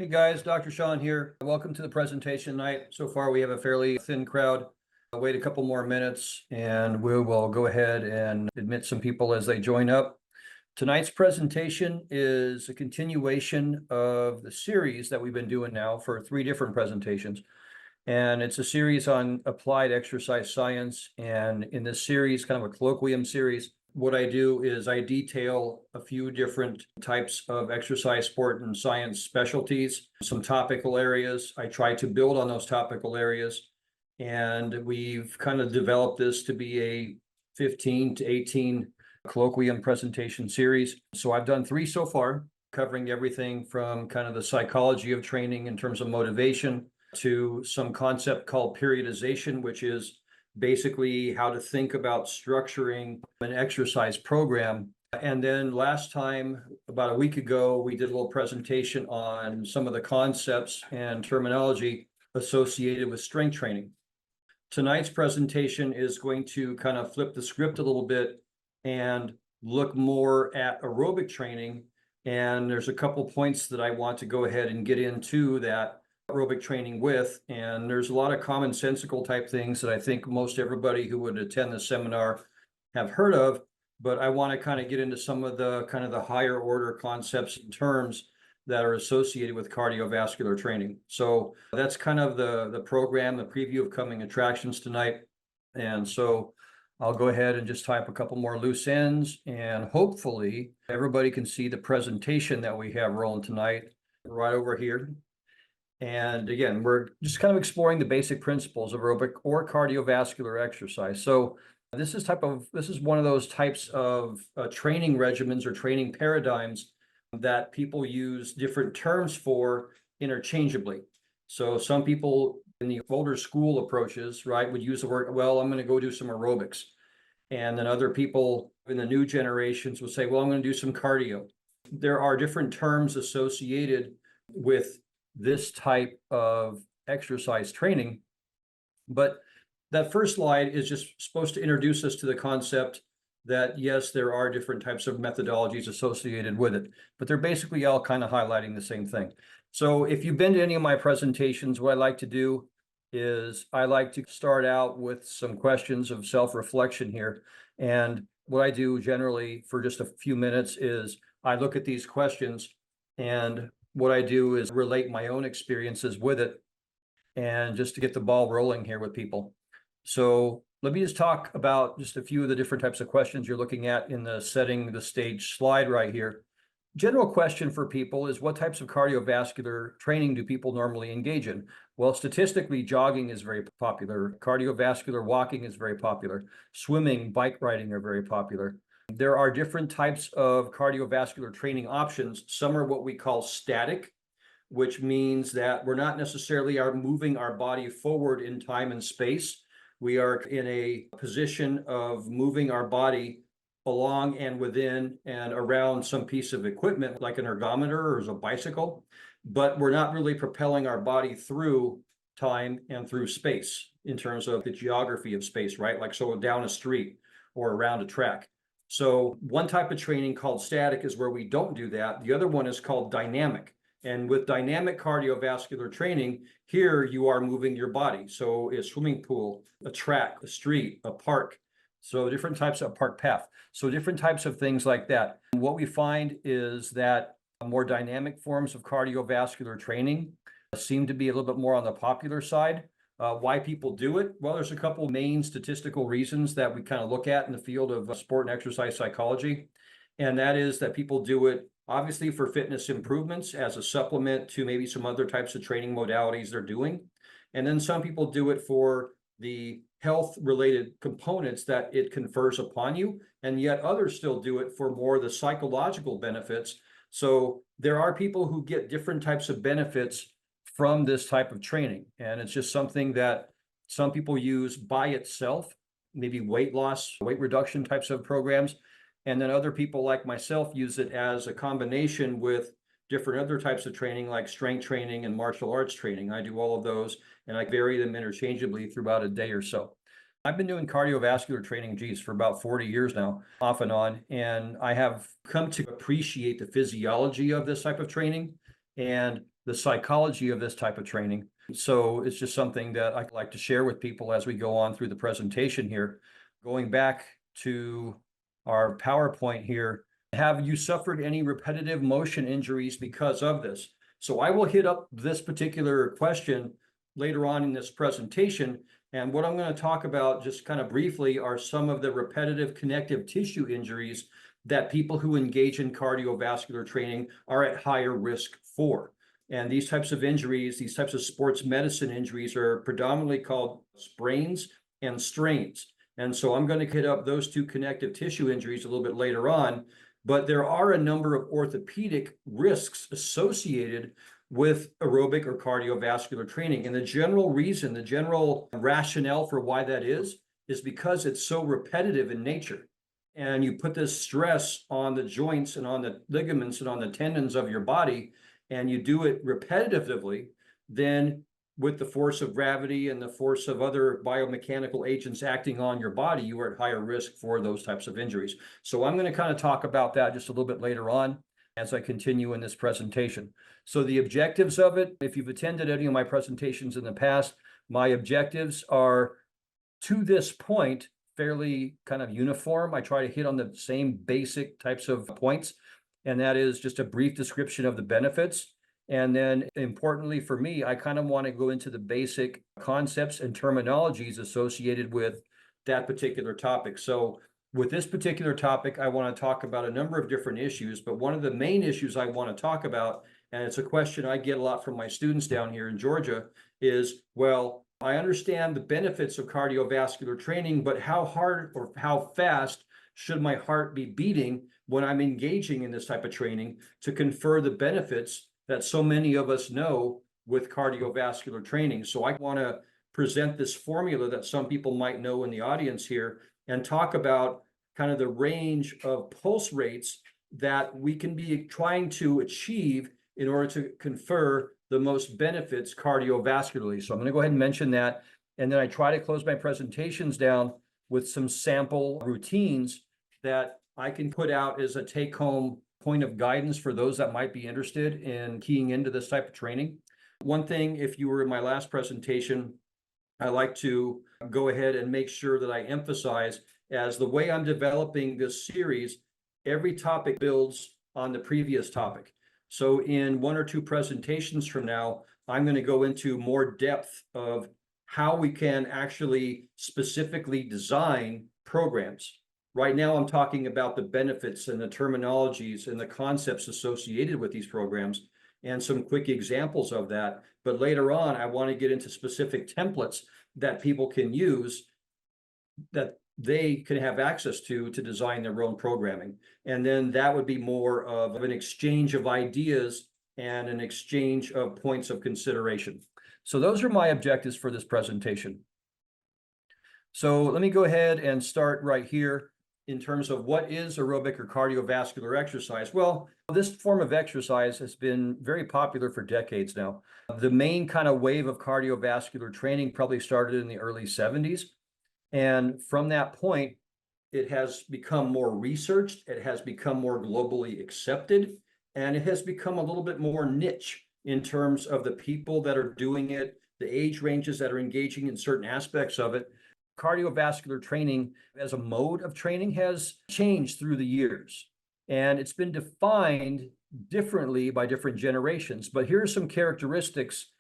Hey guys, Dr. Sean here. Welcome to the presentation tonight. So far, we have a fairly thin crowd. I'll wait a couple more minutes and we will go ahead and admit some people as they join up. Tonight's presentation is a continuation of the series that we've been doing now for 3 different presentations. And it's a series on applied exercise science. And in this series, kind of a colloquium series, what I do is I detail a few different types of exercise, sport, and science specialties, some topical areas. I try to build on those topical areas. And we've kind of developed this to be a 15 to 18 colloquium presentation series. So I've done 3 so far, covering everything from kind of the psychology of training in terms of motivation to some concept called periodization, which is basically how to think about structuring an exercise program. And then last time, about a week ago, we did a little presentation on some of the concepts and terminology associated with strength training. Tonight's presentation is going to kind of flip the script a little bit and look more at aerobic training. And there's a couple points that I want to go ahead and get into that aerobic training with, and there's a lot of commonsensical type things that I think most everybody who would attend the seminar have heard of, but I want to kind of get into some of the kind of the higher order concepts and terms that are associated with cardiovascular training. So that's kind of the program, the preview of coming attractions tonight. And so I'll go ahead and just type a couple more loose ends, and hopefully everybody can see the presentation that we have rolling tonight right over here. And again, we're just kind of exploring the basic principles of aerobic or cardiovascular exercise. So this is one of those types of training regimens or training paradigms that people use different terms for interchangeably. So some people in the older school approaches, right, would use the word, well, I'm going to go do some aerobics. And then other people in the new generations would say, well, I'm going to do some cardio. There are different terms associated with this type of exercise training. But that first slide is just supposed to introduce us to the concept that, yes, there are different types of methodologies associated with it, but they're basically all kind of highlighting the same thing. So if you've been to any of my presentations, what I like to do is I like to start out with some questions of self-reflection here. And what I do generally for just a few minutes is I look at these questions, and what I do is relate my own experiences with it, and just to get the ball rolling here with people. So let me just talk about just a few of the different types of questions you're looking at in the setting the stage slide right here. General question for people is, what types of cardiovascular training do people normally engage in? Well, statistically, jogging is very popular. Cardiovascular walking is very popular. Swimming, bike riding are very popular. There are different types of cardiovascular training options. Some are what we call static, which means that we're not necessarily moving our body forward in time and space. We are in a position of moving our body along and within and around some piece of equipment like an ergometer or a bicycle, but we're not really propelling our body through time and through space in terms of the geography of space, right? Like so down a street or around a track. So one type of training called static is where we don't do that. The other one is called dynamic. And with dynamic cardiovascular training, here you are moving your body. So a swimming pool, a track, a street, a park. So different types of park path. So different types of things like that. And what we find is that more dynamic forms of cardiovascular training seem to be a little bit more on the popular side. Why people do it? Well, there's a couple main statistical reasons that we kind of look at in the field of sport and exercise psychology. And that is that people do it obviously for fitness improvements as a supplement to maybe some other types of training modalities they're doing. And then some people do it for the health related components that it confers upon you. And yet others still do it for more the psychological benefits. So there are people who get different types of benefits from this type of training. And it's just something that some people use by itself, maybe weight loss, weight reduction types of programs. And then other people like myself use it as a combination with different other types of training like strength training and martial arts training. I do all of those and I vary them interchangeably throughout a day or so. I've been doing cardiovascular training, for about 40 years now, off and on, and I have come to appreciate the physiology of this type of training. And the psychology of this type of training. So it's just something that I like to share with people as we go on through the presentation here. Going back to our PowerPoint here, have you suffered any repetitive motion injuries because of this? So I will hit up this particular question later on in this presentation. And what I'm going to talk about just kind of briefly are some of the repetitive connective tissue injuries that people who engage in cardiovascular training are at higher risk for. And these types of injuries, these types of sports medicine injuries are predominantly called sprains and strains. And so I'm going to hit up those two connective tissue injuries a little bit later on. But there are a number of orthopedic risks associated with aerobic or cardiovascular training. And the general reason, the general rationale for why that is because it's so repetitive in nature. And you put this stress on the joints and on the ligaments and on the tendons of your body, and you do it repetitively, then with the force of gravity and the force of other biomechanical agents acting on your body, you are at higher risk for those types of injuries. So I'm going to kind of talk about that just a little bit later on as I continue in this presentation. So the objectives of it, if you've attended any of my presentations in the past, my objectives are, to this point, fairly kind of uniform. I try to hit on the same basic types of points, and that is just a brief description of the benefits. And then importantly for me, I kind of want to go into the basic concepts and terminologies associated with that particular topic. So with this particular topic, I want to talk about a number of different issues, but one of the main issues I want to talk about, and it's a question I get a lot from my students down here in Georgia, is, well, I understand the benefits of cardiovascular training, but how hard or how fast should my heart be beating when I'm engaging in this type of training to confer the benefits that so many of us know with cardiovascular training? So I want to present this formula that some people might know in the audience here and talk about kind of the range of pulse rates that we can be trying to achieve in order to confer the most benefits cardiovascularly. So I'm going to go ahead and mention that. And then I try to close my presentations down with some sample routines that I can put out as a take-home point of guidance for those that might be interested in keying into this type of training. One thing, if you were in my last presentation, I like to go ahead and make sure that I emphasize, as the way I'm developing this series, every topic builds on the previous topic. So in one or two presentations from now, I'm going to go into more depth of how we can actually specifically design programs. Right now, I'm talking about the benefits and the terminologies and the concepts associated with these programs and some quick examples of that. But later on, I want to get into specific templates that people can use, that they can have access to design their own programming. And then that would be more of an exchange of ideas and an exchange of points of consideration. So those are my objectives for this presentation. So let me go ahead and start right here in terms of what is aerobic or cardiovascular exercise. Well, this form of exercise has been very popular for decades now. The main kind of wave of cardiovascular training probably started in the early 70s. And from that point, it has become more researched, it has become more globally accepted, and it has become a little bit more niche in terms of the people that are doing it, the age ranges that are engaging in certain aspects of it. Cardiovascular training as a mode of training has changed through the years, and it's been defined differently by different generations. But here are some characteristics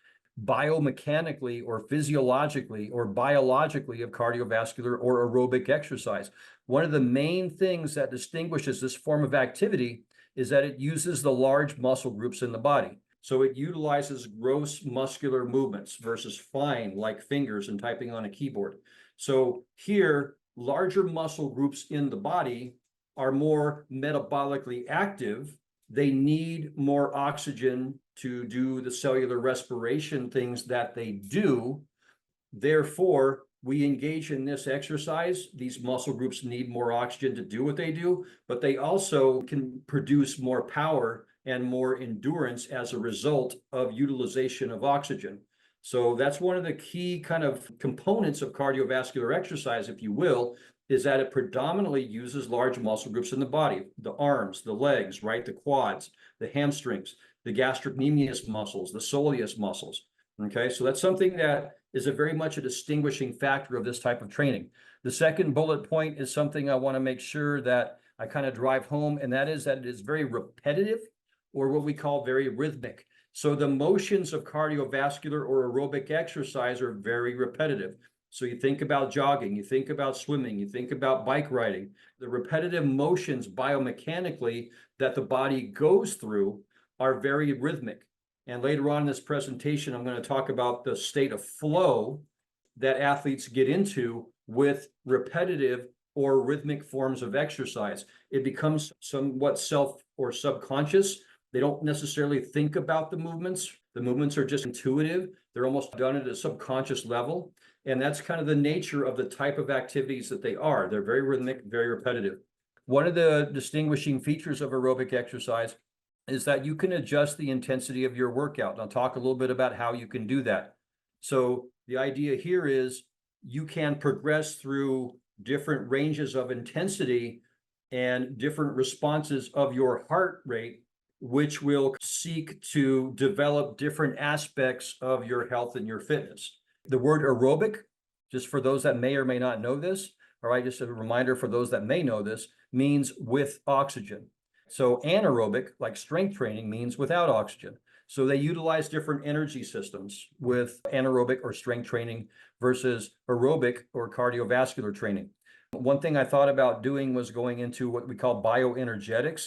biomechanically or physiologically or biologically of cardiovascular or aerobic exercise. One of the main things that distinguishes this form of activity is that it uses the large muscle groups in the body. So it utilizes gross muscular movements versus fine, like fingers and typing on a keyboard. So here, larger muscle groups in the body are more metabolically active. They need more oxygen to do the cellular respiration things that they do. Therefore, we engage in this exercise. These muscle groups need more oxygen to do what they do, but they also can produce more power and more endurance as a result of utilization of oxygen. So that's one of the key kind of components of cardiovascular exercise, if you will, is that it predominantly uses large muscle groups in the body, the arms, the legs, right, the quads, the hamstrings. the gastrocnemius muscles, the soleus muscles. Okay, so that's something that is a very much a distinguishing factor of this type of training. The second bullet point is something I want to make sure that I kind of drive home, and that is that it is very repetitive, or what we call very rhythmic. So the motions of cardiovascular or aerobic exercise are very repetitive. So you think about jogging, you think about swimming, you think about bike riding. The repetitive motions biomechanically that the body goes through are very rhythmic. And later on in this presentation, I'm going to talk about the state of flow that athletes get into with repetitive or rhythmic forms of exercise. It becomes somewhat self or subconscious. They don't necessarily think about the movements. The movements are just intuitive. They're almost done at a subconscious level. And that's kind of the nature of the type of activities that they are. They're very rhythmic, very repetitive. One of the distinguishing features of aerobic exercise is that you can adjust the intensity of your workout. And I'll talk a little bit about how you can do that. So the idea here is you can progress through different ranges of intensity and different responses of your heart rate, which will seek to develop different aspects of your health and your fitness. The word aerobic, just for those that may or may not know this, all right, just a reminder for those that may know this, means with oxygen. So anaerobic, like strength training, means without oxygen. So they utilize different energy systems with anaerobic or strength training versus aerobic or cardiovascular training. One thing I thought about doing was going into what we call bioenergetics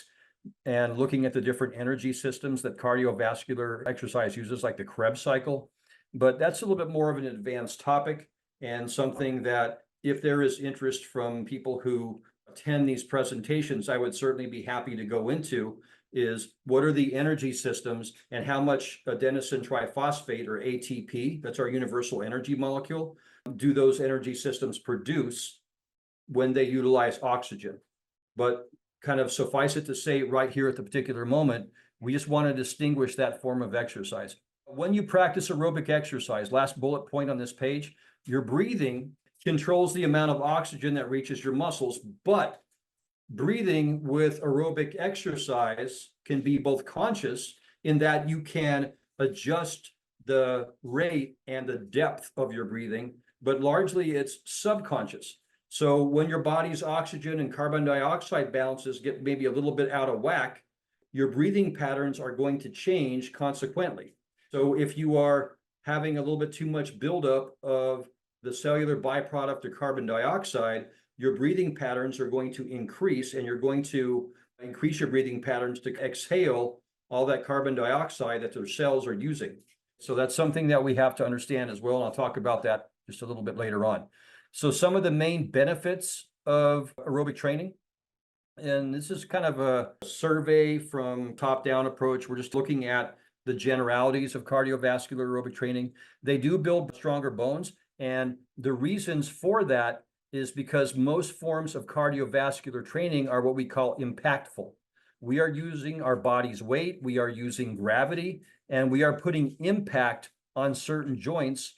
and looking at the different energy systems that cardiovascular exercise uses, like the Krebs cycle. But that's a little bit more of an advanced topic, and something that if there is interest from people who attend these presentations, I would certainly be happy to go into, is what are the energy systems and how much adenosine triphosphate, or ATP, that's our universal energy molecule, do those energy systems produce when they utilize oxygen. But kind of suffice it to say right here at the particular moment, we just want to distinguish that form of exercise. When you practice aerobic exercise, last bullet point on this page, your breathing controls the amount of oxygen that reaches your muscles, but breathing with aerobic exercise can be both conscious in that you can adjust the rate and the depth of your breathing, but largely it's subconscious. So when your body's oxygen and carbon dioxide balances get maybe a little bit out of whack, your breathing patterns are going to change consequently. So if you are having a little bit too much buildup of the cellular byproduct of carbon dioxide, your breathing patterns are going to increase, and you're going to increase your breathing patterns to exhale all that carbon dioxide that their cells are using. So that's something that we have to understand as well, and I'll talk about that just a little bit later on. So some of the main benefits of aerobic training, and this is kind of a survey from top-down approach. We're just looking at the generalities of cardiovascular aerobic training. They do build stronger bones, and the reasons for that is because most forms of cardiovascular training are what we call impactful. We are using our body's weight, we are using gravity, and we are putting impact on certain joints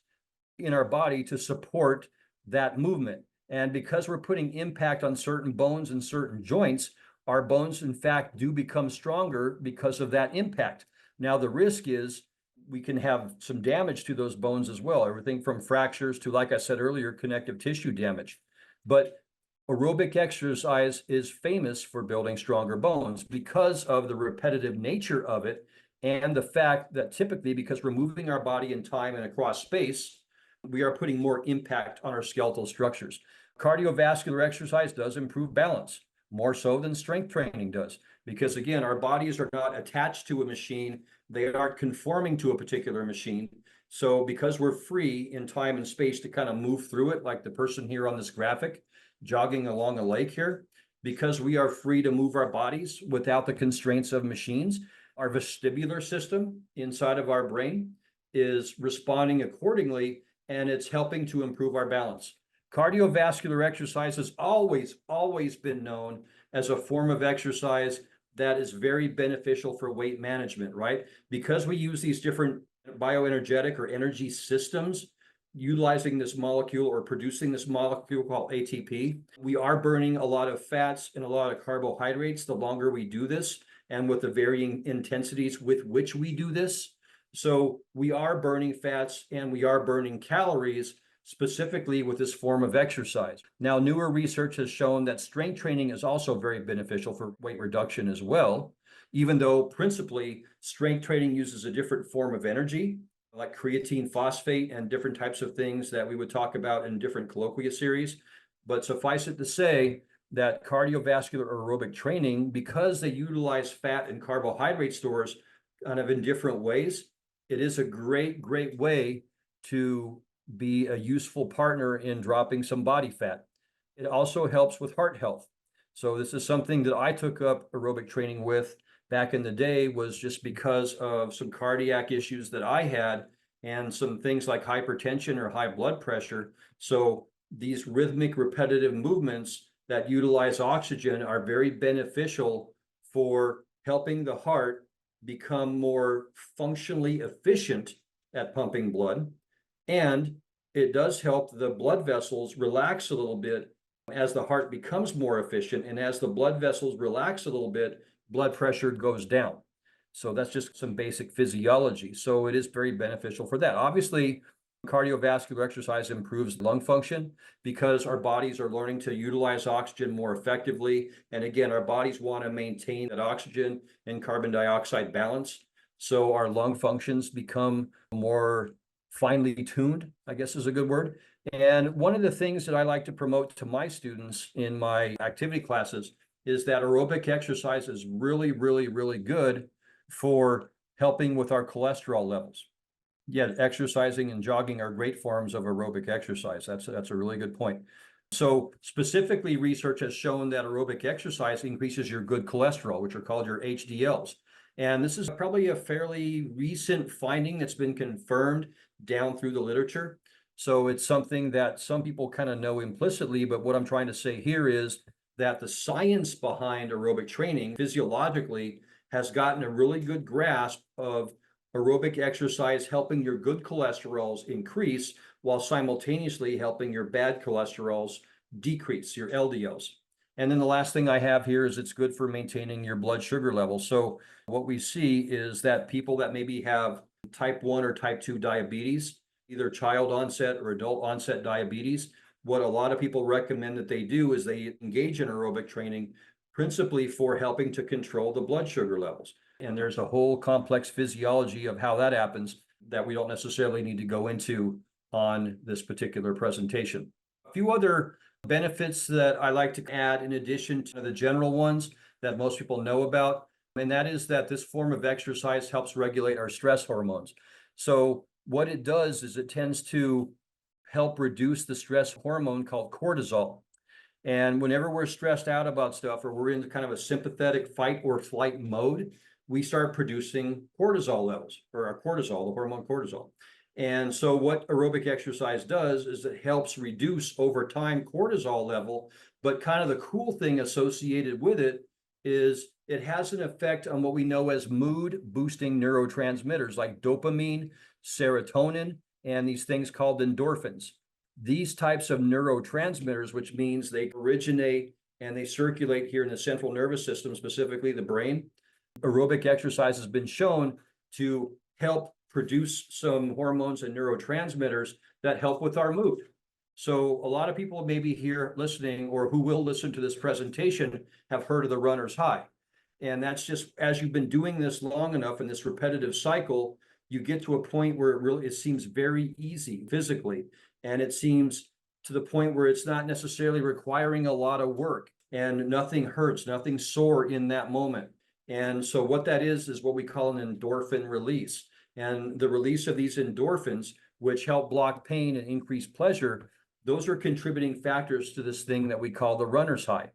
in our body to support that movement. And because we're putting impact on certain bones and certain joints, our bones, in fact, do become stronger because of that impact. Now, the risk is we can have some damage to those bones as well, everything from fractures to, like I said earlier, connective tissue damage. But aerobic exercise is famous for building stronger bones because of the repetitive nature of it, and the fact that typically, because we're moving our body in time and across space, we are putting more impact on our skeletal structures. Cardiovascular exercise does improve balance, more so than strength training does, because again, our bodies are not attached to a machine. They aren't conforming to a particular machine. So because we're free in time and space to kind of move through it, like the person here on this graphic, jogging along a lake here, because we are free to move our bodies without the constraints of machines, our vestibular system inside of our brain is responding accordingly, and it's helping to improve our balance. Cardiovascular exercise has always been known as a form of exercise that is very beneficial for weight management, right? Because we use these different bioenergetic or energy systems utilizing this molecule or producing this molecule called ATP, we are burning a lot of fats and a lot of carbohydrates the longer we do this. and with the varying intensities with which we do this. So we are burning fats and we are burning calories specifically with this form of exercise. Now, newer research has shown that strength training is also very beneficial for weight reduction as well, even though principally strength training uses a different form of energy, like creatine phosphate and different types of things that we would talk about in different colloquia series. But suffice it to say that cardiovascular aerobic training, because they utilize fat and carbohydrate stores kind of in different ways, it is a great way to be a useful partner in dropping some body fat. It also helps with heart health. So this is something that I took up aerobic training with back in the day, was just because of some cardiac issues that I had and some things like hypertension or high blood pressure. So these rhythmic repetitive movements that utilize oxygen are very beneficial for helping the heart become more functionally efficient at pumping blood. And it does help the blood vessels relax a little bit as the heart becomes more efficient. And as the blood vessels relax a little bit, blood pressure goes down. So that's just some basic physiology. So it is very beneficial for that. Obviously, cardiovascular exercise improves lung function because our bodies are learning to utilize oxygen more effectively. And again, our bodies want to maintain that oxygen and carbon dioxide balance. So our lung functions become more finely tuned, I guess is a good word. And one of the things that I like to promote to my students in my activity classes is that aerobic exercise is really good for helping with our cholesterol levels. Yeah, exercising and jogging are great forms of aerobic exercise. That's a really good point. So specifically, research has shown that aerobic exercise increases your good cholesterol, which are called your HDLs. And this is probably a fairly recent finding that's been confirmed down through the literature. So it's something that some people kind of know implicitly, but what I'm trying to say here is that the science behind aerobic training physiologically has gotten a really good grasp of aerobic exercise helping your good cholesterols increase while simultaneously helping your bad cholesterols decrease, your LDLs. And then the last thing I have here is it's good for maintaining your blood sugar level. So what we see is that people that maybe have type 1 or type 2 diabetes, either child onset or adult onset diabetes, what a lot of people recommend that they do is they engage in aerobic training principally for helping to control the blood sugar levels. And there's a whole complex physiology of how that happens that we don't necessarily need to go into on this particular presentation. A few other benefits that I like to add in addition to the general ones that most people know about, and that is that this form of exercise helps regulate our stress hormones. So what it does is it tends to help reduce the stress hormone called cortisol. And whenever we're stressed out about stuff or we're in kind of a sympathetic fight or flight mode, we start producing cortisol levels, or our cortisol, the hormone cortisol. And so what aerobic exercise does is it helps reduce over time cortisol level, but kind of the cool thing associated with it is it has an effect on what we know as mood boosting neurotransmitters like dopamine, serotonin, and these things called endorphins. These types of neurotransmitters, which means they originate and they circulate here in the central nervous system, specifically the brain. Aerobic exercise has been shown to help produce some hormones and neurotransmitters that help with our mood. So a lot of people maybe here listening or who will listen to this presentation have heard of the runner's high. And that's just as you've been doing this long enough in this repetitive cycle, you get to a point where it seems very easy physically. And it seems to the point where it's not necessarily requiring a lot of work and nothing hurts, nothing sore in that moment. And so what that is what we call an endorphin release. And the release of these endorphins, which help block pain and increase pleasure, those are contributing factors to this thing that we call the runner's high.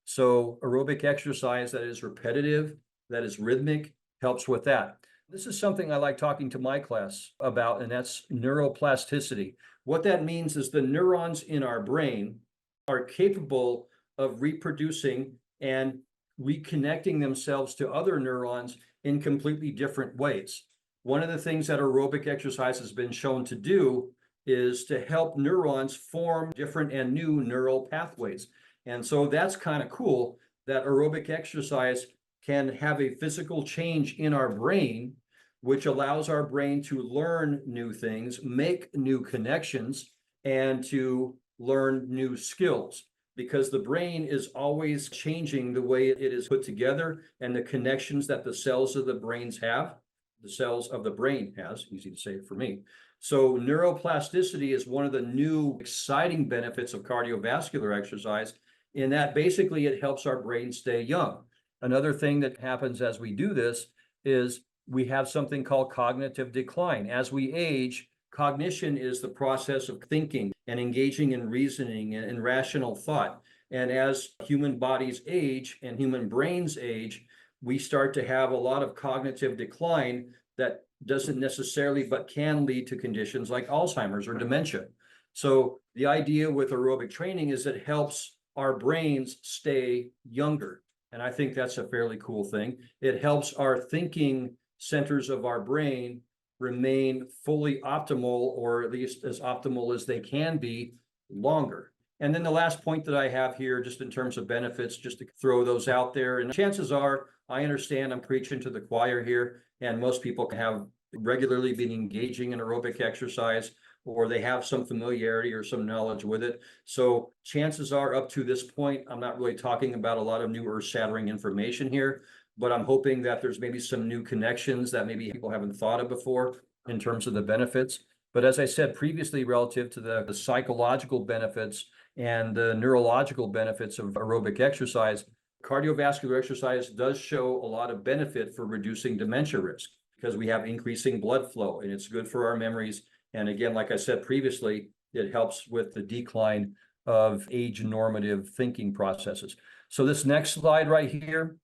So aerobic exercise that is repetitive, that is rhythmic, helps with that. This is something I like talking to my class about, and that's neuroplasticity. What that means is the neurons in our brain are capable of reproducing and reconnecting themselves to other neurons in completely different ways. One of the things that aerobic exercise has been shown to do is to help neurons form different and new neural pathways. And so that's kind of cool that aerobic exercise can have a physical change in our brain, which allows our brain to learn new things, make new connections, and to learn new skills. Because the brain is always changing the way it is put together and the connections that the cells of the brains have, the cells of the brain has, easy to say for me. So neuroplasticity is one of the new exciting benefits of cardiovascular exercise, in that basically it helps our brain stay young. Another thing that happens as we do this is we have something called cognitive decline. As we age, cognition is the process of thinking and engaging in reasoning and rational thought. And as human bodies age and human brains age, we start to have a lot of cognitive decline that doesn't necessarily, but can lead to conditions like Alzheimer's or dementia. So the idea with aerobic training is it helps our brains stay younger. And I think that's a fairly cool thing. It helps our thinking centers of our brain remain fully optimal, or at least as optimal as they can be, longer. And then the last point that I have here, just in terms of benefits, just to throw those out there. And chances are, I understand I'm preaching to the choir here, and most people have regularly been engaging in aerobic exercise, or they have some familiarity or some knowledge with it. So chances are, up to this point, I'm not really talking about a lot of new earth-shattering information here, but I'm hoping that there's maybe some new connections that maybe people haven't thought of before in terms of the benefits. But as I said previously, relative to the psychological benefits and the neurological benefits of aerobic exercise, cardiovascular exercise does show a lot of benefit for reducing dementia risk, because we have increasing blood flow and it's good for our memories. And again, like I said previously, it helps with the decline of age normative thinking processes. So this next slide right here,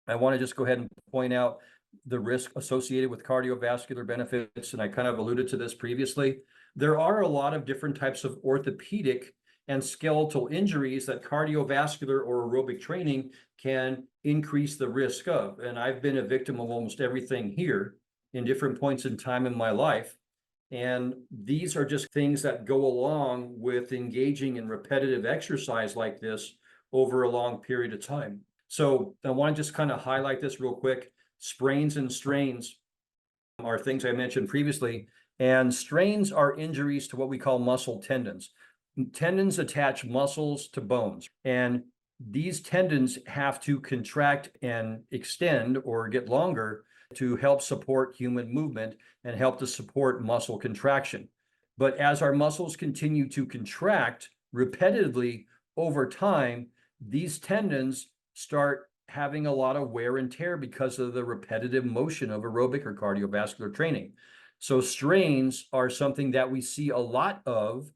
I want to just go ahead and point out the risk associated with cardiovascular benefits. And I kind of alluded to this previously. There are a lot of different types of orthopedic and skeletal injuries that cardiovascular or aerobic training can increase the risk of. And I've been a victim of almost everything here in different points in time in my life. And these are just things that go along with engaging in repetitive exercise like this over a long period of time. So I want to just kind of highlight this real quick. Sprains and strains are things I mentioned previously, and strains are injuries to what we call muscle tendons. Tendons attach muscles to bones, and these tendons have to contract and extend or get longer to help support human movement and help to support muscle contraction. But as our muscles continue to contract repetitively over time, these tendons start having a lot of wear and tear because of the repetitive motion of aerobic or cardiovascular training. So strains are something that we see a lot of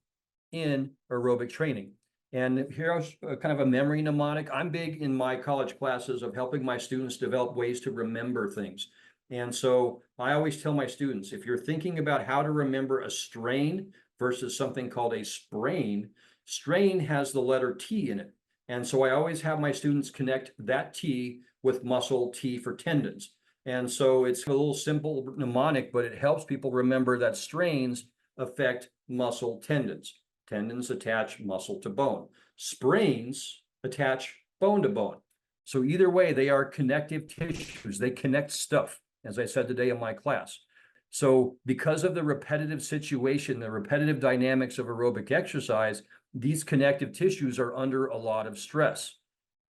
in aerobic training. And here's kind of a memory mnemonic. I'm big in my college classes of helping my students develop ways to remember things. And so I always tell my students, if you're thinking about how to remember a strain versus something called a sprain, strain has the letter T in it. And so I always have my students connect that T with muscle, T for tendons. And so it's a little simple mnemonic, but it helps people remember that strains affect muscle tendons. Tendons attach muscle to bone. Sprains attach bone to bone. So either way, they are connective tissues. They connect stuff, as I said today in my class. So because of the repetitive situation, the repetitive dynamics of aerobic exercise, these connective tissues are under a lot of stress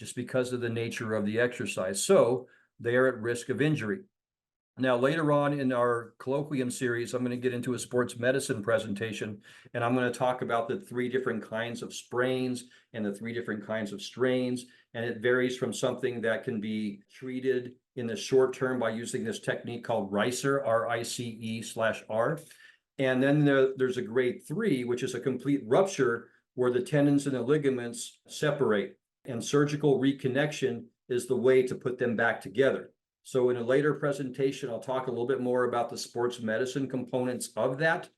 just because of the nature of the exercise. So they are at risk of injury. Now, later on in our colloquium series, I'm going to get into a sports medicine presentation, and I'm going to talk about the 3 different kinds of sprains and the 3 different kinds of strains. And it varies from something that can be treated in the short term by using this technique called RICER, R-I-C-E/R. And then there's a grade 3, which is a complete rupture where the tendons and the ligaments separate, and surgical reconnection is the way to put them back together. So in a later presentation, I'll talk a little bit more about the sports medicine components of that.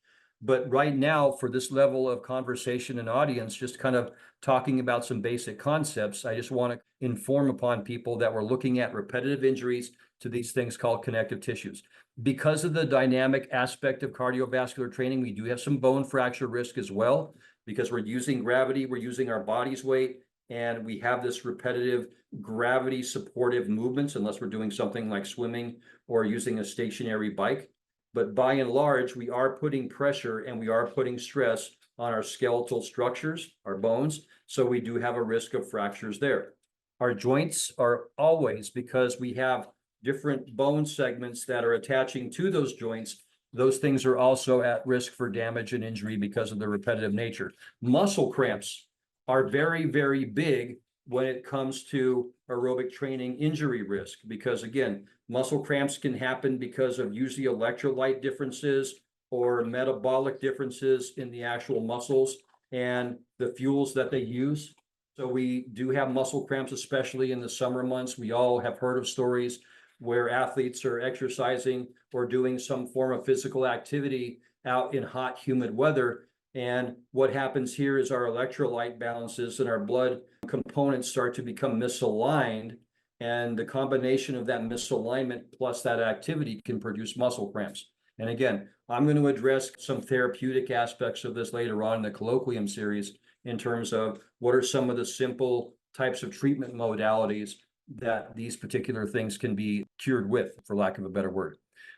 But right now, for this level of conversation and audience, just kind of talking about some basic concepts, I just want to inform upon people that we're looking at repetitive injuries to these things called connective tissues. Because of the dynamic aspect of cardiovascular training, we do have some bone fracture risk as well, because we're using gravity, we're using our body's weight, and we have this repetitive gravity supportive movements, unless we're doing something like swimming or using a stationary bike. But by and large, we are putting pressure and we are putting stress on our skeletal structures, our bones. So we do have a risk of fractures there. Our joints are always, because we have different bone segments that are attaching to those joints, those things are also at risk for damage and injury because of the repetitive nature. Muscle cramps are very, very big when it comes to aerobic training injury risk, because again, muscle cramps can happen because of usually electrolyte differences or metabolic differences in the actual muscles and the fuels that they use. So we do have muscle cramps, especially in the summer months. We all have heard of stories where athletes are exercising or doing some form of physical activity out in hot, humid weather. And what happens here is our electrolyte balances and our blood components start to become misaligned. And the combination of that misalignment plus that activity can produce muscle cramps. And again, I'm going to address some therapeutic aspects of this later on in the colloquium series in terms of what are some of the simple types of treatment modalities that these particular things can be cured with, for lack of a better word.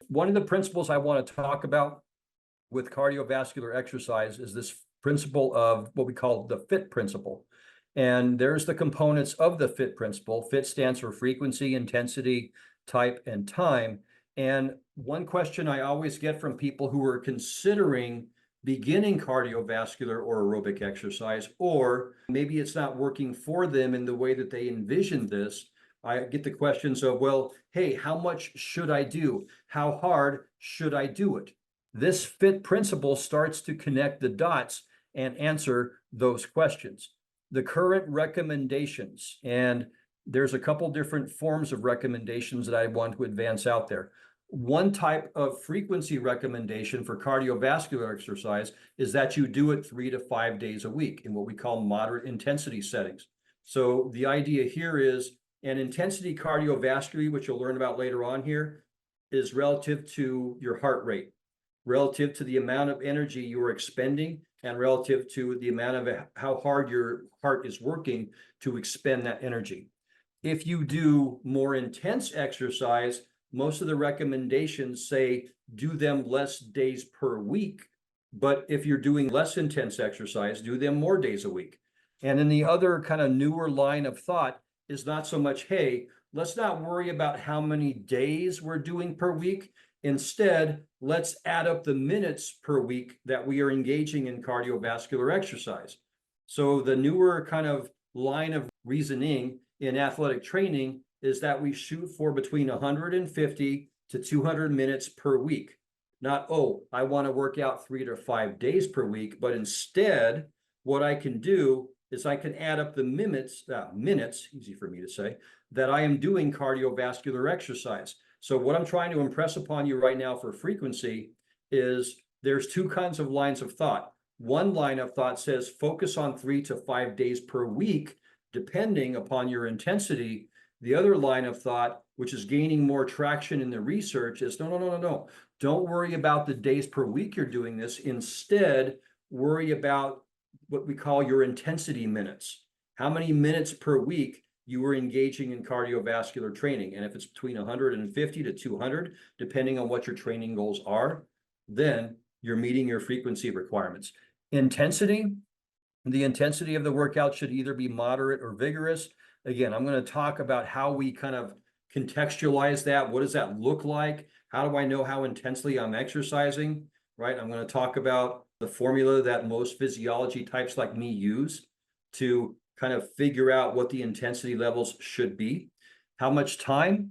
One of the principles I want to talk about with cardiovascular exercise is this principle of what we call the FIT principle. And there's the components of the FIT principle. FIT stands for frequency, intensity, type, and time. And one question I always get from people who are considering beginning cardiovascular or aerobic exercise, or maybe it's not working for them in the way that they envision this, I get the questions of, well, hey, how much should I do? How hard should I do it? This FIT principle starts to connect the dots and answer those questions. The current recommendations, and there's a couple different forms of recommendations that I want to advance out there. One type of frequency recommendation for cardiovascular exercise is that you do it 3 to 5 days a week in what we call moderate intensity settings. So the idea here is an intensity cardiovascular, which you'll learn about later on here, is relative to your heart rate, relative to the amount of energy you are expending, and relative to the amount of how hard your heart is working to expend that energy. If you do more intense exercise, most of the recommendations say do them less days per week. But if you're doing less intense exercise, do them more days a week. And then the other kind of newer line of thought is not so much, hey, let's not worry about how many days we're doing per week. Instead, let's add up the minutes per week that we are engaging in cardiovascular exercise. So the newer kind of line of reasoning in athletic training is that we shoot for between 150 to 200 minutes per week. Not, oh, I want to work out 3 to 5 days per week, but instead, what I can do is I can add up the minutes, easy for me to say, that I am doing cardiovascular exercise. So what I'm trying to impress upon you right now for frequency is there's two kinds of lines of thought. One line of thought says focus on 3 to 5 days per week, depending upon your intensity. The other line of thought, which is gaining more traction in the research, is no. Don't worry about the days per week you're doing this. Instead, worry about what we call your intensity minutes. How many minutes per week you are engaging in cardiovascular training. And if it's between 150 to 200, depending on what your training goals are, then you're meeting your frequency requirements. Intensity, the intensity of the workout should either be moderate or vigorous. Again, I'm going to talk about how we kind of contextualize that. What does that look like? How do I know how intensely I'm exercising, right? I'm going to talk about the formula that most physiology types like me use to kind of figure out what the intensity levels should be. How much time?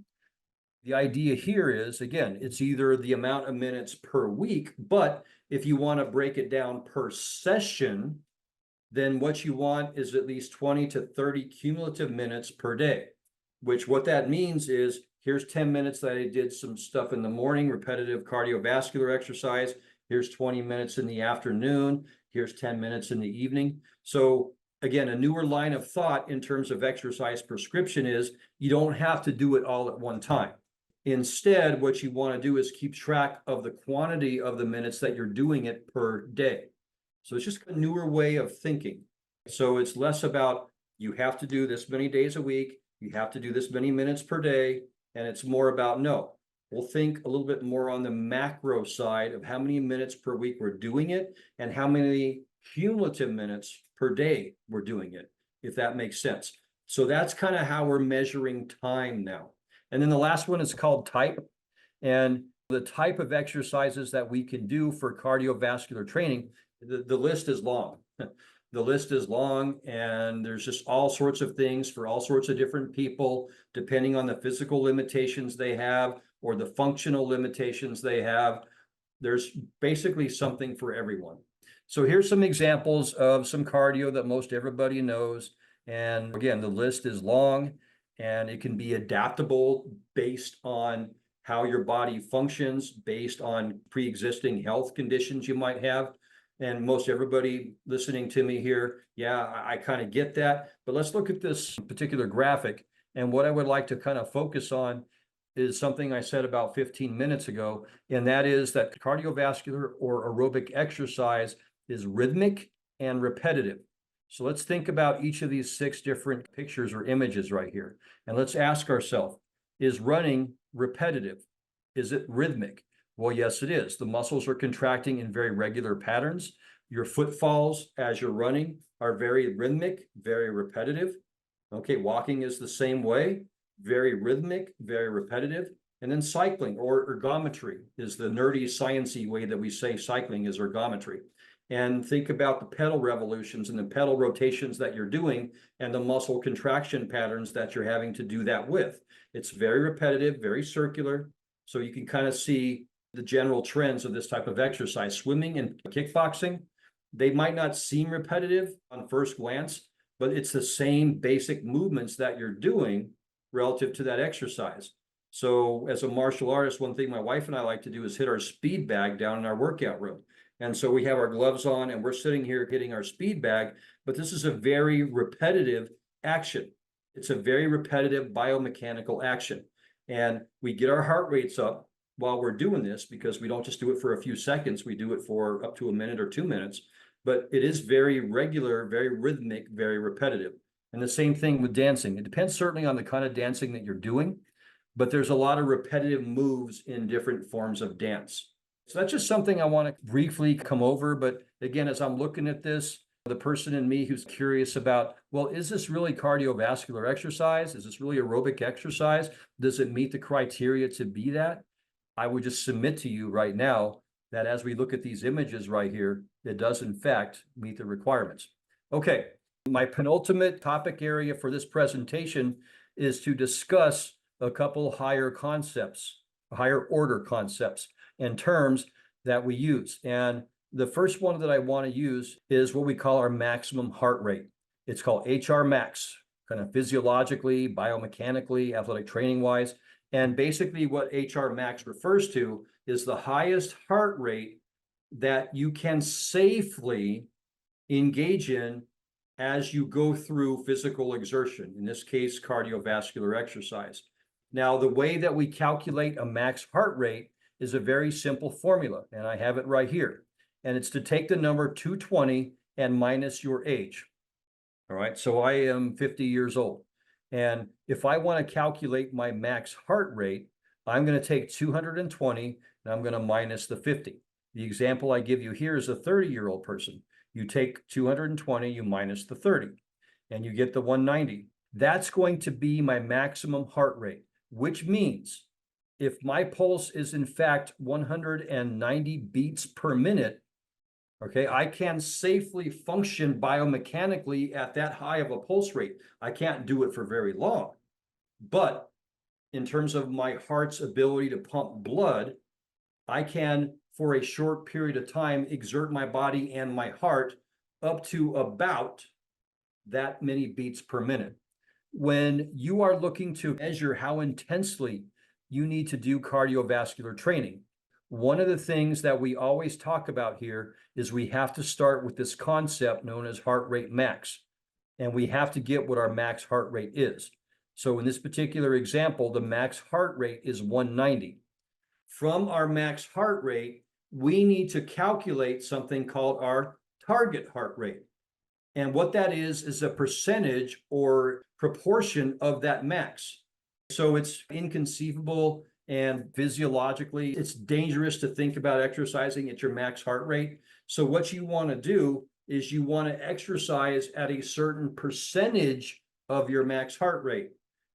The idea here is, again, it's either the amount of minutes per week, but if you want to break it down per session, then what you want is at least 20 to 30 cumulative minutes per day, which what that means is here's 10 minutes that I did some stuff in the morning, repetitive cardiovascular exercise. Here's 20 minutes in the afternoon. Here's 10 minutes in the evening. So again, a newer line of thought in terms of exercise prescription is you don't have to do it all at one time. Instead, what you want to do is keep track of the quantity of the minutes that you're doing it per day. So it's just a newer way of thinking. So it's less about you have to do this many days a week, you have to do this many minutes per day, and it's more about no. We'll think a little bit more on the macro side of how many minutes per week we're doing it and how many cumulative minutes per day we're doing it, if that makes sense. So that's kind of how we're measuring time now. And then the last one is called type. And the type of exercises that we can do for cardiovascular training, the list is long. The list is long, and there's just all sorts of things for all sorts of different people, depending on the physical limitations they have or the functional limitations they have. There's basically something for everyone. So here's some examples of some cardio that most everybody knows. And again, the list is long and it can be adaptable based on how your body functions, based on pre-existing health conditions you might have. And most everybody listening to me here, yeah, I kind of get that. But let's look at this particular graphic. And what I would like to kind of focus on is something I said about 15 minutes ago, and that is that cardiovascular or aerobic exercise is rhythmic and repetitive. So let's think about each of these 6 different pictures or images right here. And let's ask ourselves, is running repetitive? Is it rhythmic? Well, yes, it is. The muscles are contracting in very regular patterns. Your footfalls as you're running are very rhythmic, very repetitive. Okay, walking is the same way, very rhythmic, very repetitive. And then cycling or ergometry is the nerdy, sciencey way that we say cycling is ergometry. And think about the pedal revolutions and the pedal rotations that you're doing and the muscle contraction patterns that you're having to do that with. It's very repetitive, very circular. So you can kind of see the general trends of this type of exercise. Swimming and kickboxing, they might not seem repetitive on first glance, but it's the same basic movements that you're doing relative to that exercise. So as a martial artist, one thing my wife and I like to do is hit our speed bag down in our workout room. And so we have our gloves on and we're sitting here hitting our speed bag, but this is a very repetitive action. It's a very repetitive biomechanical action. And we get our heart rates up while we're doing this because we don't just do it for a few seconds, we do it for up to a minute or 2 minutes, but it is very regular, very rhythmic, very repetitive. And the same thing with dancing. It depends certainly on the kind of dancing that you're doing, but there's a lot of repetitive moves in different forms of dance. So that's just something I want to briefly come over. But again, as I'm looking at this, the person in me who's curious about, well, is this really cardiovascular exercise? Is this really aerobic exercise? Does it meet the criteria to be that? I would just submit to you right now that as we look at these images right here, it does in fact meet the requirements. Okay, my penultimate topic area for this presentation is to discuss a couple higher concepts, higher order concepts and terms that we use. And the first one that I want to use is what we call our maximum heart rate. It's called HR max, kind of physiologically, biomechanically, athletic training wise. And basically what HR max refers to is the highest heart rate that you can safely engage in as you go through physical exertion, in this case, cardiovascular exercise. Now, the way that we calculate a max heart rate is a very simple formula, and I have it right here. And it's to take the number 220 and minus your age. All right, so I am 50 years old. And if I want to calculate my max heart rate, I'm going to take 220 and I'm going to minus the 50. The example I give you here is a 30-year-old person. You take 220, you minus the 30, and you get the 190. That's going to be my maximum heart rate, which means if my pulse is in fact 190 beats per minute, okay, I can safely function biomechanically at that high of a pulse rate. I can't do it for very long, but in terms of my heart's ability to pump blood, I can, for a short period of time, exert my body and my heart up to about that many beats per minute. When you are looking to measure how intensely you need to do cardiovascular training, one of the things that we always talk about here is we have to start with this concept known as heart rate max, and we have to get what our max heart rate is. So in this particular example, the max heart rate is 190. From our max heart rate, we need to calculate something called our target heart rate. And what that is a percentage or proportion of that max. So it's inconceivable and physiologically, it's dangerous to think about exercising at your max heart rate. So what you want to do is you want to exercise at a certain percentage of your max heart rate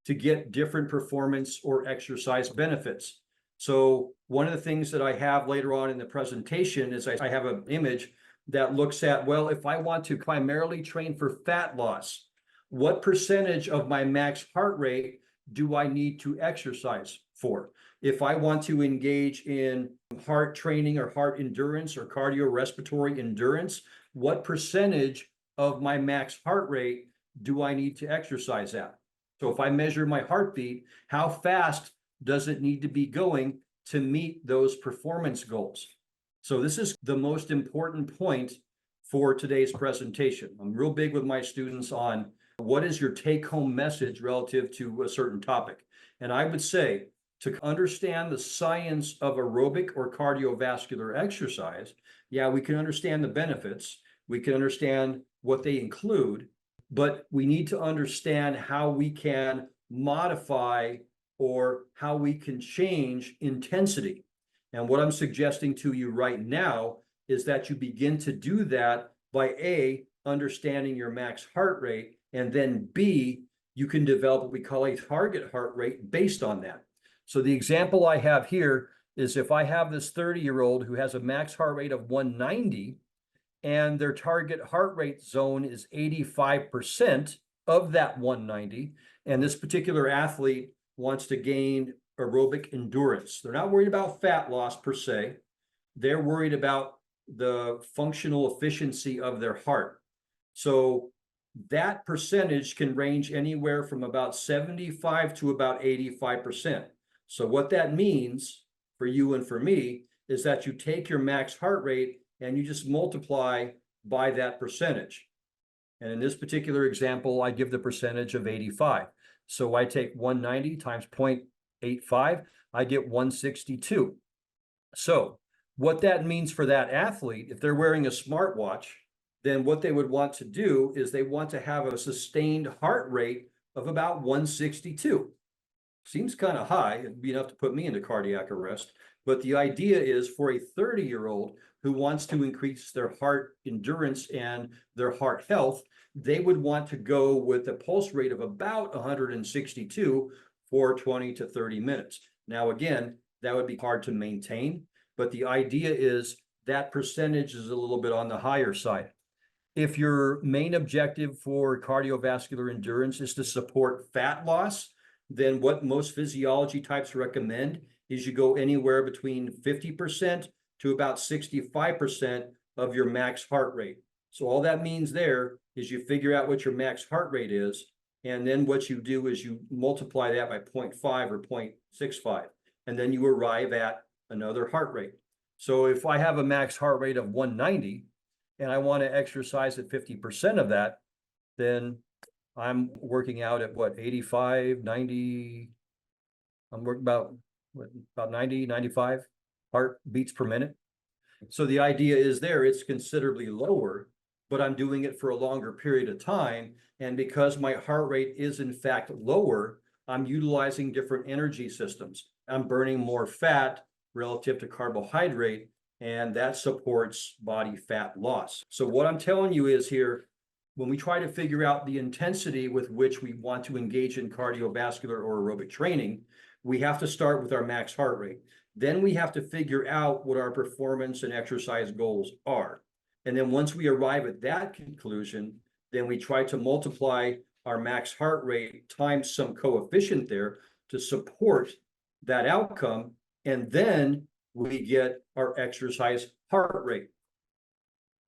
to get different performance or exercise benefits. So one of the things that I have later on in the presentation is I have an image that looks at, well, if I want to primarily train for fat loss, what percentage of my max heart rate do I need to exercise for? If I want to engage in heart training or heart endurance or cardiorespiratory endurance, what percentage of my max heart rate do I need to exercise at? So if I measure my heartbeat, how fast does it need to be going to meet those performance goals? So this is the most important point for today's presentation. I'm real big with my students on what is your take-home message relative to a certain topic. And I would say to understand the science of aerobic or cardiovascular exercise, yeah, we can understand the benefits, we can understand what they include, but we need to understand how we can modify or how we can change intensity. And what I'm suggesting to you right now is that you begin to do that by A, understanding your max heart rate, and then B, you can develop what we call a target heart rate based on that. So the example I have here is if I have this 30-year-old who has a max heart rate of 190 and their target heart rate zone is 85% of that 190, and this particular athlete wants to gain aerobic endurance. They're not worried about fat loss per se. They're worried about the functional efficiency of their heart. So that percentage can range anywhere from about 75 to about 85%. So what that means for you and for me is that you take your max heart rate and you just multiply by that percentage. And in this particular example, I give the percentage of 85. So I take 190 times 0.85, I get 162. So what that means for that athlete, if they're wearing a smartwatch, then what they would want to do is they want to have a sustained heart rate of about 162. Seems kind of high. It'd be enough to put me into cardiac arrest. But the idea is for a 30-year-old who wants to increase their heart endurance and their heart health, they would want to go with a pulse rate of about 162 for 20 to 30 minutes. Now, again, that would be hard to maintain, but the idea is that percentage is a little bit on the higher side. If your main objective for cardiovascular endurance is to support fat loss, then what most physiology types recommend is you go anywhere between 50% to about 65% of your max heart rate. So all that means there is you figure out what your max heart rate is, and then what you do is you multiply that by 0.5 or 0.65, and then you arrive at another heart rate. So if I have a max heart rate of 190 and I want to exercise at 50% of that, then I'm working out at what, 85, 90, I'm working about 90, 95 heartbeats per minute. So the idea is there, it's considerably lower, but I'm doing it for a longer period of time. And because my heart rate is in fact lower, I'm utilizing different energy systems. I'm burning more fat relative to carbohydrate, and that supports body fat loss. So what I'm telling you is here, when we try to figure out the intensity with which we want to engage in cardiovascular or aerobic training, we have to start with our max heart rate. Then we have to figure out what our performance and exercise goals are. And then once we arrive at that conclusion, then we try to multiply our max heart rate times some coefficient there to support that outcome. And then we get our exercise heart rate.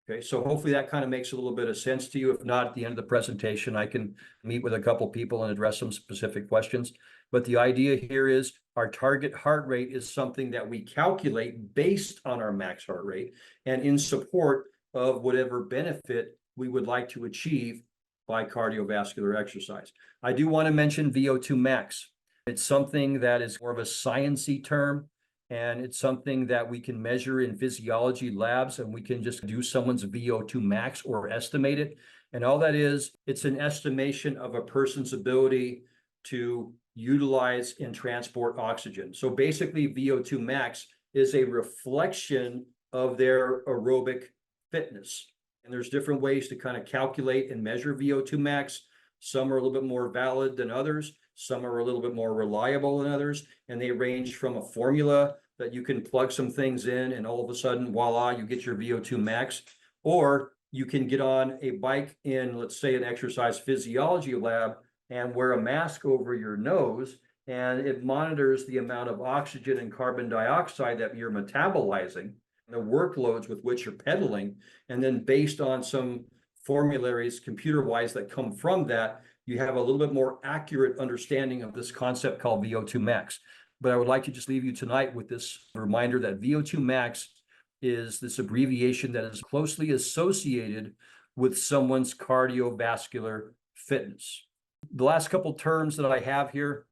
Okay, so hopefully that kind of makes a little bit of sense to you. If not, at the end of the presentation, I can meet with a couple people and address some specific questions. But the idea here is our target heart rate is something that we calculate based on our max heart rate and in support of whatever benefit we would like to achieve by cardiovascular exercise. I do want to mention VO2 max. It's something that is more of a sciencey term, and it's something that we can measure in physiology labs, and we can just do someone's VO2 max or estimate it. And all that is, it's an estimation of a person's ability to utilize and transport oxygen. So basically, VO2 max is a reflection of their aerobic fitness. And there's different ways to kind of calculate and measure VO2 max. Some are a little bit more valid than others. Some are a little bit more reliable than others. And they range from a formula that you can plug some things in and all of a sudden, voila, you get your VO2 max. Or you can get on a bike in, let's say, an exercise physiology lab and wear a mask over your nose, and it monitors the amount of oxygen and carbon dioxide that you're metabolizing, the workloads with which you're pedaling, and then based on some formularies computer-wise that come from that, you have a little bit more accurate understanding of this concept called VO2 max. But I would like to just leave you tonight with this reminder that VO2 max is this abbreviation that is closely associated with someone's cardiovascular fitness. The last couple terms that I have here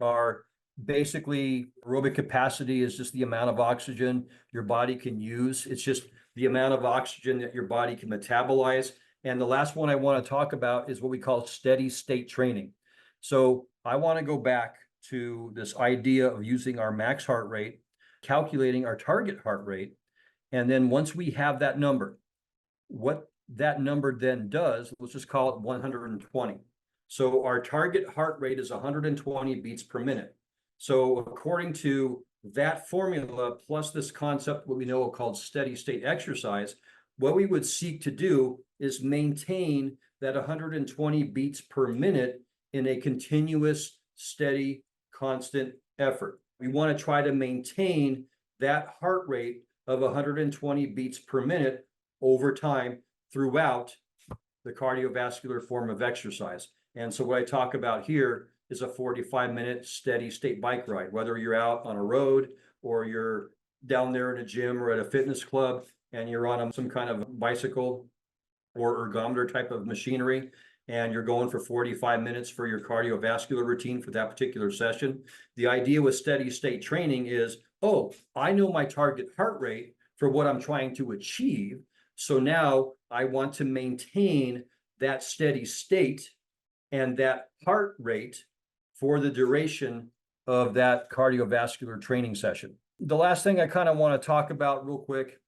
are basically aerobic capacity is just the amount of oxygen your body can use. It's just the amount of oxygen that your body can metabolize. And the last one I want to talk about is what we call steady state training. So I want to go back to this idea of using our max heart rate, calculating our target heart rate. And then once we have that number, what that number then does, let's just call it 120. So our target heart rate is 120 beats per minute. So according to that formula, plus this concept, what we know called steady state exercise, what we would seek to do is maintain that 120 beats per minute in a continuous, steady, constant effort. We want to try to maintain that heart rate of 120 beats per minute over time throughout the cardiovascular form of exercise. And so what I talk about here is a 45-minute steady state bike ride, whether you're out on a road or you're down there in a gym or at a fitness club and you're on some kind of bicycle or ergometer type of machinery, and you're going for 45 minutes for your cardiovascular routine for that particular session. The idea with steady state training is, oh, I know my target heart rate for what I'm trying to achieve. So now I want to maintain that steady state and that heart rate for the duration of that cardiovascular training session. The last thing I kind of want to talk about real quick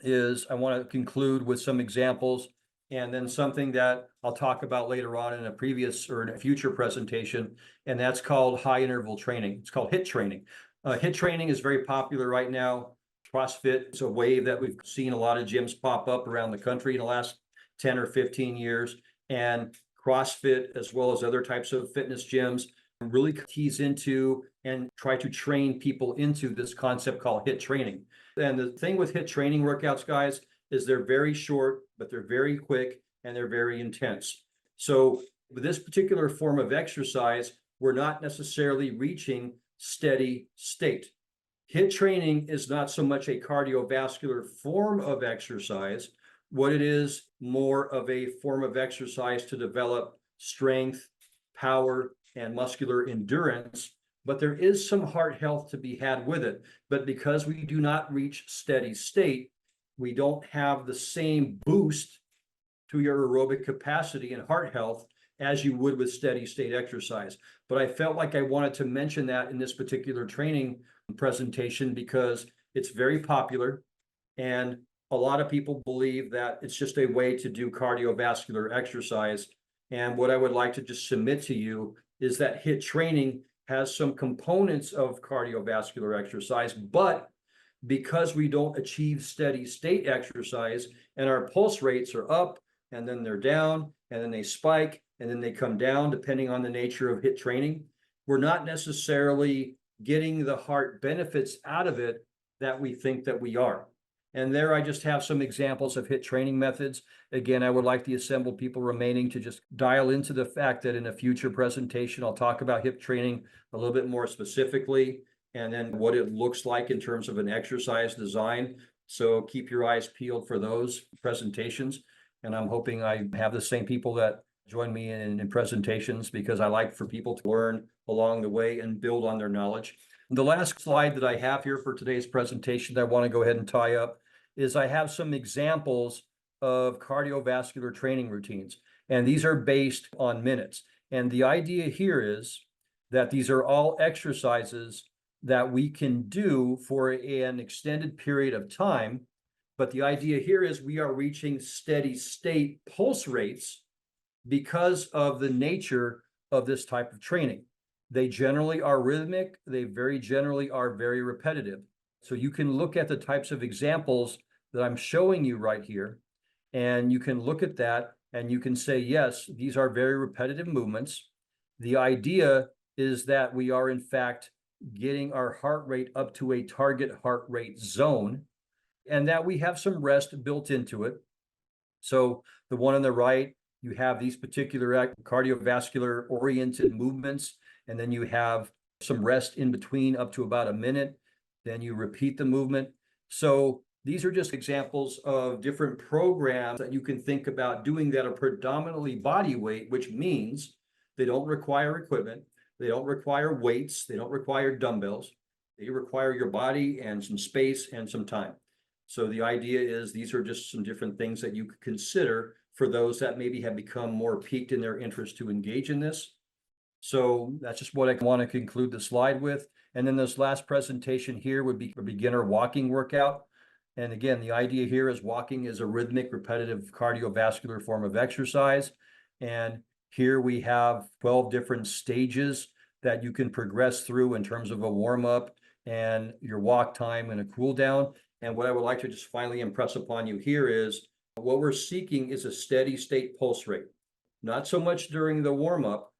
is I want to conclude with some examples and then something that I'll talk about later on in a previous or in a future presentation, and that's called high interval training. It's called HIIT training. HIIT training is very popular right now. CrossFit is a wave that we've seen a lot of gyms pop up around the country in the last 10 or 15 years. And CrossFit, as well as other types of fitness gyms, really keys into and try to train people into this concept called HIIT training. And the thing with HIIT training workouts, guys, is they're very short, but they're very quick and they're very intense. So with this particular form of exercise, we're not necessarily reaching steady state. HIIT training is not so much a cardiovascular form of exercise. What it is, more of a form of exercise to develop strength, power, and muscular endurance. But there is some heart health to be had with it. But because we do not reach steady state, we don't have the same boost to your aerobic capacity and heart health as you would with steady state exercise. But I felt like I wanted to mention that in this particular training presentation because it's very popular and a lot of people believe that it's just a way to do cardiovascular exercise. And what I would like to just submit to you is that HIIT training has some components of cardiovascular exercise, but because we don't achieve steady state exercise and our pulse rates are up and then they're down and then they spike and then they come down depending on the nature of HIIT training, we're not necessarily getting the heart benefits out of it that we think that we are. And there I just have some examples of HIIT training methods. Again, I would like the assembled people remaining to just dial into the fact that in a future presentation, I'll talk about HIIT training a little bit more specifically, and then what it looks like in terms of an exercise design. So keep your eyes peeled for those presentations. And I'm hoping I have the same people that join me in presentations because I like for people to learn along the way and build on their knowledge. The last slide that I have here for today's presentation that I want to go ahead and tie up is I have some examples of cardiovascular training routines, and these are based on minutes. And the idea here is that these are all exercises that we can do for an extended period of time. But the idea here is we are reaching steady state pulse rates because of the nature of this type of training. They generally are rhythmic. They very generally are very repetitive. So you can look at the types of examples that I'm showing you right here, and you can look at that and you can say, yes, these are very repetitive movements. The idea is that we are in fact getting our heart rate up to a target heart rate zone, and that we have some rest built into it. So the one on the right, you have these particular cardiovascular oriented movements, and then you have some rest in between up to about a minute. Then you repeat the movement. So these are just examples of different programs that you can think about doing that are predominantly body weight, which means they don't require equipment. They don't require weights. They don't require dumbbells. They require your body and some space and some time. So the idea is these are just some different things that you could consider for those that maybe have become more piqued in their interest to engage in this. So that's just what I want to conclude the slide with. And then this last presentation here would be a beginner walking workout. And again, the idea here is walking is a rhythmic, repetitive cardiovascular form of exercise. And here we have 12 different stages that you can progress through in terms of a warm up and your walk time and a cool down. And what I would like to just finally impress upon you here is what we're seeking is a steady state pulse rate, not so much during the warm up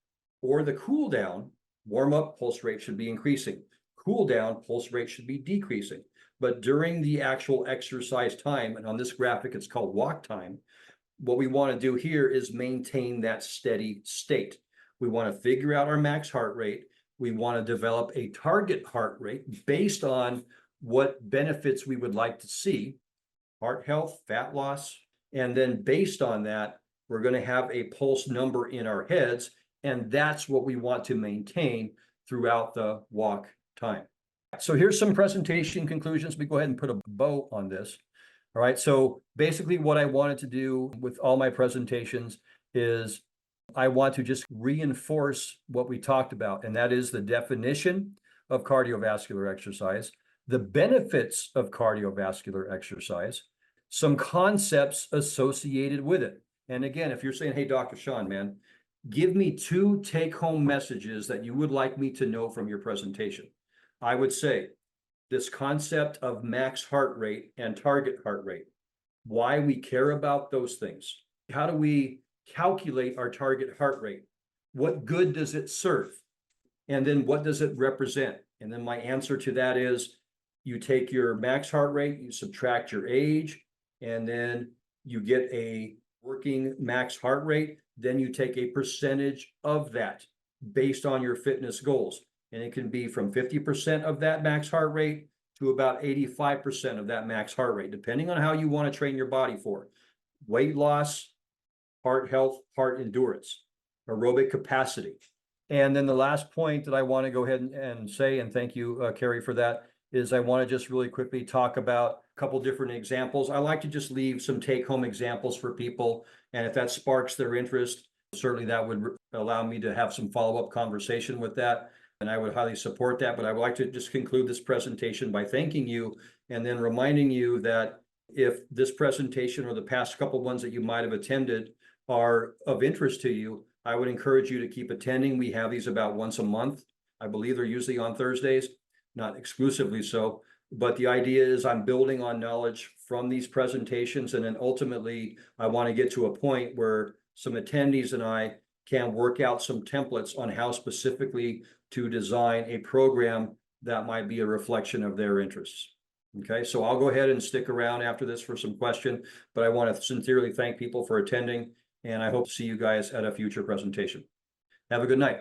or the cool down. Warm up pulse rate should be increasing. Cool down pulse rate should be decreasing. But during the actual exercise time, and on this graphic, it's called walk time, what we want to do here is maintain that steady state. We want to figure out our max heart rate. We want to develop a target heart rate based on what benefits we would like to see, heart health, fat loss. And then based on that, we're going to have a pulse number in our heads. And that's what we want to maintain throughout the walk time. So here's some presentation conclusions. We go ahead and put a bow on this. All right. So basically what I wanted to do with all my presentations is I want to just reinforce what we talked about, and that is the definition of cardiovascular exercise, the benefits of cardiovascular exercise, some concepts associated with it. And again, if you're saying, hey, Dr. Sean, man, give me 2 take-home messages that you would like me to know from your presentation, I would say this concept of max heart rate and target heart rate, why we care about those things. How do we calculate our target heart rate? What good does it serve? And then what does it represent? And then my answer to that is you take your max heart rate, you subtract your age, and then you get a working max heart rate. Then you take a percentage of that based on your fitness goals. And it can be from 50% of that max heart rate to about 85% of that max heart rate, depending on how you want to train your body for weight loss, heart health, heart endurance, aerobic capacity. And then the last point that I want to go ahead and say, and thank you, Carrie, for that, is I want to just really quickly talk about a couple different examples. I like to just leave some take-home examples for people. And if that sparks their interest, certainly that would allow me to have some follow-up conversation with that. And I would highly support that. But I would like to just conclude this presentation by thanking you and then reminding you that if this presentation or the past couple ones that you might have attended are of interest to you, I would encourage you to keep attending. We have these about once a month. I believe they're usually on Thursdays, not exclusively so. But the idea is I'm building on knowledge from these presentations. And then ultimately, I want to get to a point where some attendees and I can work out some templates on how specifically to design a program that might be a reflection of their interests. Okay, so I'll go ahead and stick around after this for some question, but I want to sincerely thank people for attending, and I hope to see you guys at a future presentation. Have a good night.